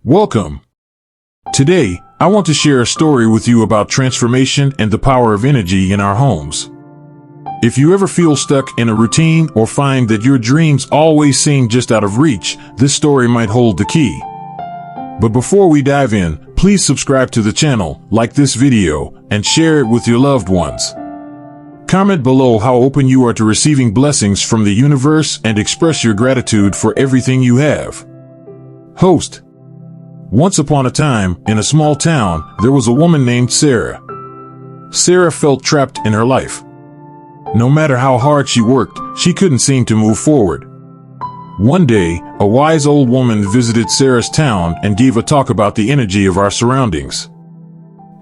Welcome. Today, I want to share a story with you about transformation and the power of energy in our homes. If you ever feel stuck in a routine or find that your dreams always seem just out of reach, this story might hold the key. But before we dive in, please subscribe to the channel, like this video, and share it with your loved ones. Comment below how open you are to receiving blessings from the universe and express your gratitude for everything you have. Host. Once upon a time, in a small town, there was a woman named Sarah. Sarah felt trapped in her life. No matter how hard she worked, she couldn't seem to move forward. One day, a wise old woman visited Sarah's town and gave a talk about the energy of our surroundings.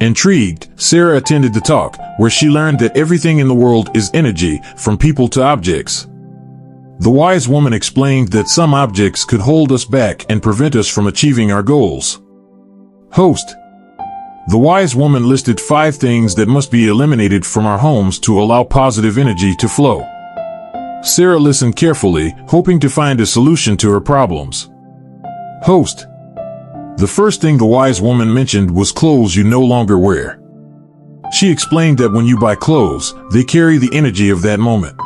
Intrigued, Sarah attended the talk, where she learned that everything in the world is energy, from people to objects. The wise woman explained that some objects could hold us back and prevent us from achieving our goals. Host. The wise woman listed 5 things that must be eliminated from our homes to allow positive energy to flow. Sarah listened carefully, hoping to find a solution to her problems. Host. The first thing the wise woman mentioned was clothes you no longer wear. She explained that when you buy clothes, they carry the energy of that moment.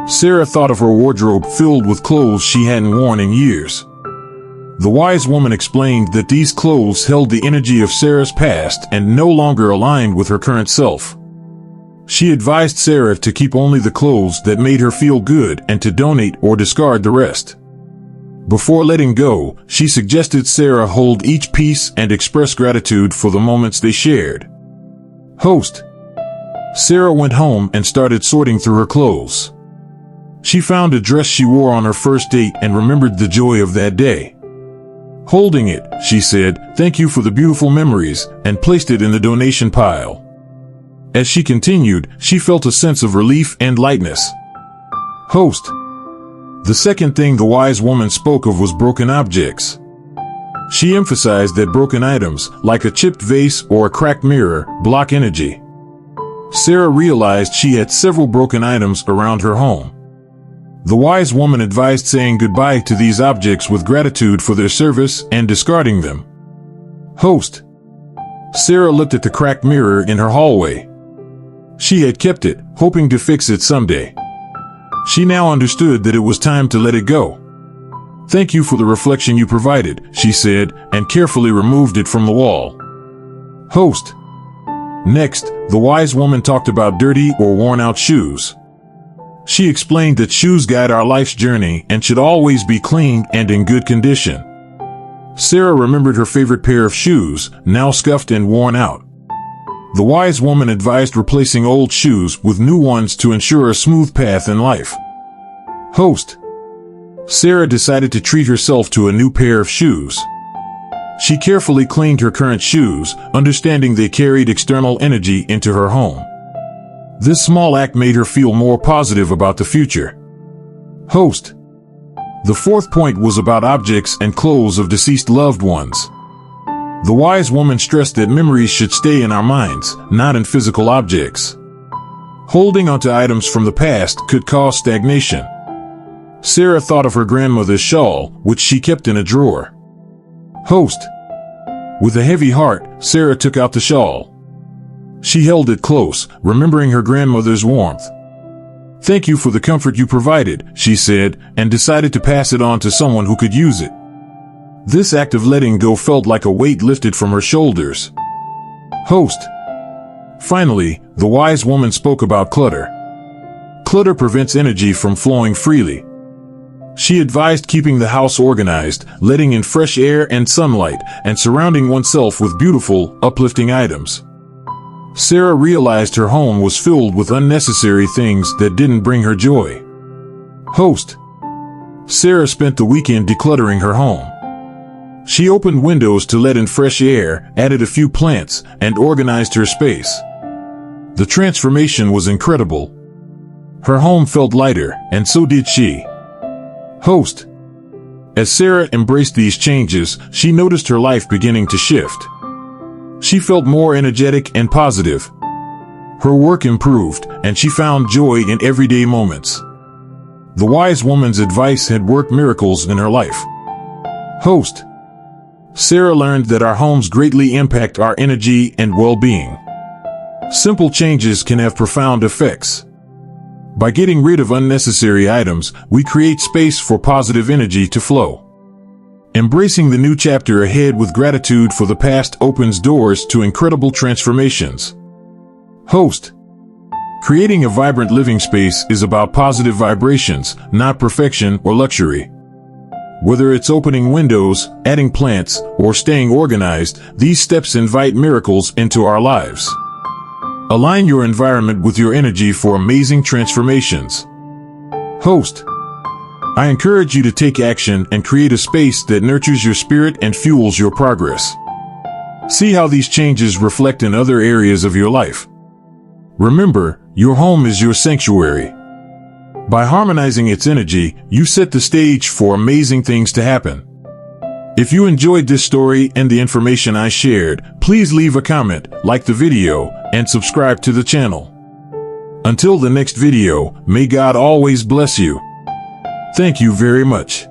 Sarah thought of her wardrobe filled with clothes she hadn't worn in years. The wise woman explained that these clothes held the energy of Sarah's past and no longer aligned with her current self. She advised Sarah to keep only the clothes that made her feel good and to donate or discard the rest. Before letting go, she suggested Sarah hold each piece and express gratitude for the moments they shared. Host. Sarah went home and started sorting through her clothes. She found a dress she wore on her first date and remembered the joy of that day. Holding it, she said, "Thank you for the beautiful memories," and placed it in the donation pile. As she continued, she felt a sense of relief and lightness. Host. The second thing the wise woman spoke of was broken objects. She emphasized that broken items, like a chipped vase or a cracked mirror, block energy. Sarah realized she had several broken items around her home. The wise woman advised saying goodbye to these objects with gratitude for their service and discarding them. Host. Sarah looked at the cracked mirror in her hallway. She had kept it, hoping to fix it someday. She now understood that it was time to let it go. "Thank you for the reflection you provided," she said, and carefully removed it from the wall. Host. Next, the wise woman talked about dirty or worn-out shoes. She explained that shoes guide our life's journey and should always be clean and in good condition. Sarah remembered her favorite pair of shoes, now scuffed and worn out. The wise woman advised replacing old shoes with new ones to ensure a smooth path in life. Host. Sarah decided to treat herself to a new pair of shoes. She carefully cleaned her current shoes, understanding they carried external energy into her home. This small act made her feel more positive about the future. Host. The fourth point was about objects and clothes of deceased loved ones. The wise woman stressed that memories should stay in our minds, not in physical objects. Holding onto items from the past could cause stagnation. Sarah thought of her grandmother's shawl, which she kept in a drawer. Host. With a heavy heart, Sarah took out the shawl. She held it close, remembering her grandmother's warmth. "Thank you for the comfort you provided," she said, and decided to pass it on to someone who could use it. This act of letting go felt like a weight lifted from her shoulders. Host. Finally, the wise woman spoke about clutter. Clutter prevents energy from flowing freely. She advised keeping the house organized, letting in fresh air and sunlight, and surrounding oneself with beautiful, uplifting items. Sarah realized her home was filled with unnecessary things that didn't bring her joy. Host. Sarah spent the weekend decluttering her home. She opened windows to let in fresh air, added a few plants, and organized her space. The transformation was incredible. Her home felt lighter, and so did she. Host. As Sarah embraced these changes, she noticed her life beginning to shift. She felt more energetic and positive. Her work improved, and she found joy in everyday moments. The wise woman's advice had worked miracles in her life. Host. Sarah learned that our homes greatly impact our energy and well-being. Simple changes can have profound effects. By getting rid of unnecessary items, we create space for positive energy to flow. Embracing the new chapter ahead with gratitude for the past opens doors to incredible transformations. Host. Creating a vibrant living space is about positive vibrations, not perfection or luxury. Whether it's opening windows, adding plants, or staying organized, these steps invite miracles into our lives. Align your environment with your energy for amazing transformations. Host. I encourage you to take action and create a space that nurtures your spirit and fuels your progress. See how these changes reflect in other areas of your life. Remember, your home is your sanctuary. By harmonizing its energy, you set the stage for amazing things to happen. If you enjoyed this story and the information I shared, please leave a comment, like the video, and subscribe to the channel. Until the next video, may God always bless you. Thank you very much.